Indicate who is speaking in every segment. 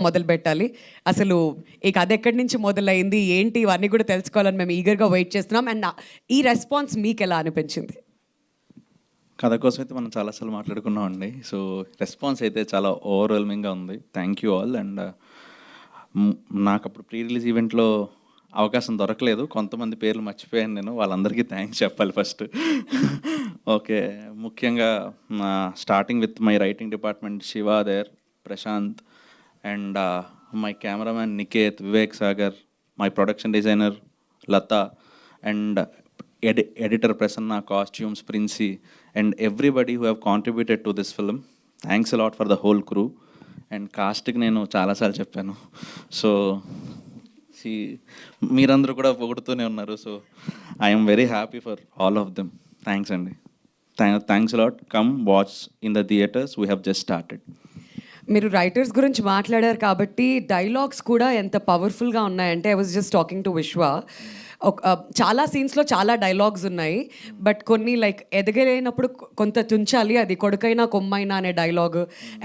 Speaker 1: మొదలు పెట్టాలి. అసలు ఈ కథ ఎక్కడి నుంచి మొదలైంది, ఏంటి ఇవన్నీ కూడా తెలుసుకోవాలని మేము ఈగర్‌గా వెయిట్ చేస్తున్నాం. అండ్ ఈ రెస్పాన్స్ మీకెలా అనిపించింది?
Speaker 2: కథ కోసం అయితే మనం చాలాసార్లు మాట్లాడుకున్నామండి. సో, రెస్పాన్స్ అయితే చాలా ఓవర్‌వెల్మింగ్‌గా ఉంది. Thank you all. అండ్ నాకప్పుడు ప్రీ రిలీజ్ ఈవెంట్‌లో అవకాశం దొరకలేదు. కొంతమంది పేర్లు మర్చిపోయాను నేను. వాళ్ళందరికీ థ్యాంక్స్ చెప్పాలి ఫస్ట్. ఓకే. ముఖ్యంగా starting with my writing department Shiva దేర్, Prashanth and my cameraman Niketh, Vivek Sagar, my production designer Latha and editor Prasanna, costumes Princey, and everybody who have contributed to this film. Thanks a lot for the whole crew. And cast కి నేను చాలాసార్లు చెప్పాను. So మీరందరూ కూడా పొగుడుతూనే ఉన్నారు. So I'm very happy for all of them. Thanks అండి. Thanks a lot. Come watch in the theatres. We have just started.
Speaker 1: మీరు రైటర్స్ గురించి మాట్లాడారు కాబట్టి డైలాగ్స్ కూడా ఎంత పవర్ఫుల్గా ఉన్నాయంటే, I was just talking to Vishwa. చాలా సీన్స్లో చాలా డైలాగ్స్ ఉన్నాయి. బట్ కొన్ని లైక్ ఎదగలేనప్పుడు కొంత తుంచాలి, అది కొడుకైనా కొమ్మైనా అనే డైలాగ్.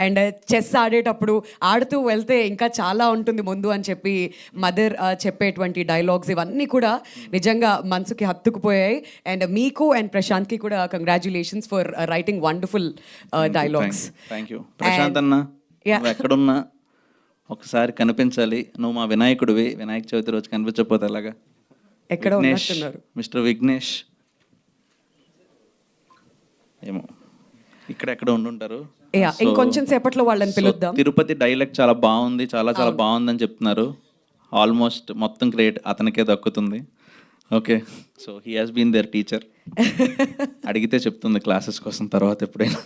Speaker 1: అండ్ చెస్ ఆడేటప్పుడు ఆడుతూ వెళ్తే ఇంకా చాలా ఉంటుంది ముందు అని చెప్పి మదర్ చెప్పేటువంటి డైలాగ్స్, ఇవన్నీ కూడా నిజంగా మనసుకి హత్తుకుపోయాయి. అండ్ మీకు అండ్ ప్రశాంత్కి కూడా congratulations for writing wonderful dialogues.
Speaker 2: Thank you Prashanth అన్న. నువ్వు ఎక్కడున్నా ఒకసారి కనిపించాలి. నువ్వు మా వినాయకుడివి. వినాయక చవితి రోజు కనిపించకపోతే ఎలాగా?
Speaker 1: ఎక్కడ ఉన్నట్టున్నారు
Speaker 2: మిస్టర్ విఘ్నేష్ ఏమో ఇక్కడ ఉండుంటారు.
Speaker 1: ఇంకొంచెం సేపట్లో వాళ్ళని పిలుద్దాం.
Speaker 2: తిరుపతి డైలెక్ట్ చాలా బాగుంది, చాలా చాలా బాగుందని చెప్తున్నారు. ఆల్మోస్ట్ మొత్తం క్రెడిట్ అతనికే దక్కుతుంది. Okay. So he has been there teacher. అడిగితే చెప్తుంది క్లాసెస్ కోసం తర్వాత ఎప్పుడైనా.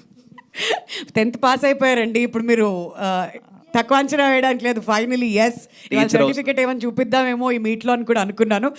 Speaker 1: 10th pass అయిపోయారండి. ఇప్పుడు మీరు తక్కువ అంచనా వేయడానికి లేదు. ఫైనలీ ఎస్, సర్టిఫికేట్ ఏమైనా చూపిద్దామేమో ఈ మీట్లో అని కూడా అనుకున్నాను.